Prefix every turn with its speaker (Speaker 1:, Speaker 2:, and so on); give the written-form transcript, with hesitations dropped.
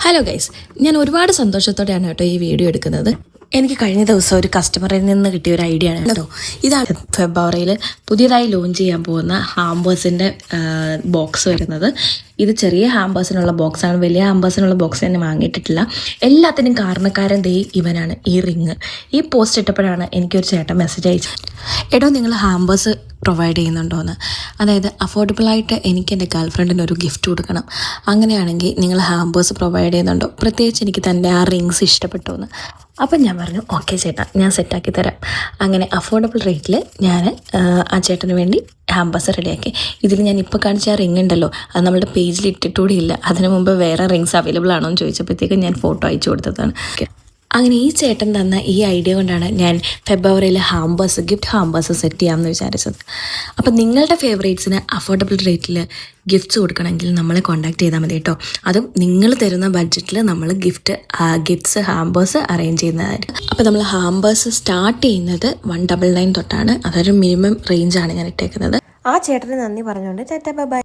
Speaker 1: Hello guys, ഞാൻ ഒരുപാട് സന്തോഷത്തോടെയാണ് കേട്ടോ ഈ വീഡിയോ എടുക്കുന്നത്. എനിക്ക് കഴിഞ്ഞ ദിവസം ഒരു കസ്റ്റമറിൽ നിന്ന് കിട്ടിയ ഒരു ഐഡിയ ആണ് കേട്ടോ. ഇതാണ് ഫെബ്രുവരിയിൽ പുതിയതായി ലോഞ്ച് ചെയ്യാൻ പോകുന്ന ഹാമ്പേഴ്സിൻ്റെ ബോക്സ് വരുന്നത്. ഇത് ചെറിയ ഹാമ്പേഴ്സിനുള്ള ബോക്സാണ്, വലിയ ഹാമ്പേഴ്സിനുള്ള ബോക്സ് തന്നെ വാങ്ങിയിട്ടിട്ടില്ല. എല്ലാത്തിനും കാരണക്കാരൻ ദേ ഇവനാണ്, ഈ റിങ്. ഈ പോസ്റ്റ് ഇട്ടപ്പോഴാണ് എനിക്കൊരു ചേട്ടൻ മെസ്സേജ് അയച്ചത്, എടോ നിങ്ങൾ ഹാമ്പേഴ്സ് പ്രൊവൈഡ് ചെയ്യുന്നുണ്ടോയെന്ന്. അതായത് അഫോർഡബിളായിട്ട് എനിക്ക് എൻ്റെ ഗേൾ ഫ്രണ്ടിന് ഒരു ഗിഫ്റ്റ് കൊടുക്കണം, അങ്ങനെയാണെങ്കിൽ നിങ്ങൾ ഹാമ്പേഴ്സ് പ്രൊവൈഡ് ചെയ്യുന്നുണ്ടോ, പ്രത്യേകിച്ച് എനിക്ക് തൻ്റെ ആ റിങ്സ് ഇഷ്ടപ്പെട്ടു എന്ന്. അപ്പം ഞാൻ പറഞ്ഞു ഓക്കെ ചേട്ടാ, ഞാൻ സെറ്റാക്കി തരാം. അങ്ങനെ അഫോർഡബിൾ റേറ്റിൽ ഞാൻ ആ ചേട്ടന് വേണ്ടി ഹാമ്പേഴ്സ് റെഡിയാക്കി. ഇതിൽ ഞാൻ ഇപ്പോൾ കാണിച്ച ആ റിങ് ഉണ്ടല്ലോ, അത് നമ്മുടെ പേജിൽ ഇട്ടിട്ടുകൂടി ഇല്ല. അതിനു മുമ്പ് വേറെ റിങ്സ് അവൈലബിൾ ആണോ എന്ന് ചോദിച്ചപ്പോഴത്തേക്കും ഞാൻ ഫോട്ടോ അയച്ചു കൊടുത്തതാണ്. അങ്ങനെ ഈ ചേട്ടൻ തന്ന ഈ ഐഡിയ കൊണ്ടാണ് ഞാൻ ഫെബ്രുവരിയിൽ ഗിഫ്റ്റ് ഹാമ്പേഴ്സ് സെറ്റ് ചെയ്യാമെന്ന് വിചാരിച്ചത്. അപ്പം നിങ്ങളുടെ ഫേവറേറ്റ്സിന് അഫോർഡബിൾ റേറ്റിൽ ഗിഫ്റ്റ്സ് കൊടുക്കണമെങ്കിൽ നമ്മളെ കോൺടാക്ട് ചെയ്താൽ മതി കേട്ടോ. അതും നിങ്ങൾ തരുന്ന ബഡ്ജറ്റിൽ നമ്മൾ ഗിഫ്റ്റ്സ് ഹാമ്പേഴ്സ് അറേഞ്ച് ചെയ്യുന്നതായിരിക്കും. അപ്പോൾ നമ്മൾ ഹാമ്പേഴ്സ് സ്റ്റാർട്ട് ചെയ്യുന്നത് 199 തൊട്ടാണ്. അതൊരു മിനിമം റേഞ്ചാണ് ഞാൻ ഇട്ടേക്കുന്നത്.
Speaker 2: ആ ചേട്ടന് നന്ദി പറഞ്ഞുകൊണ്ട് ടാറ്റാ ബൈ.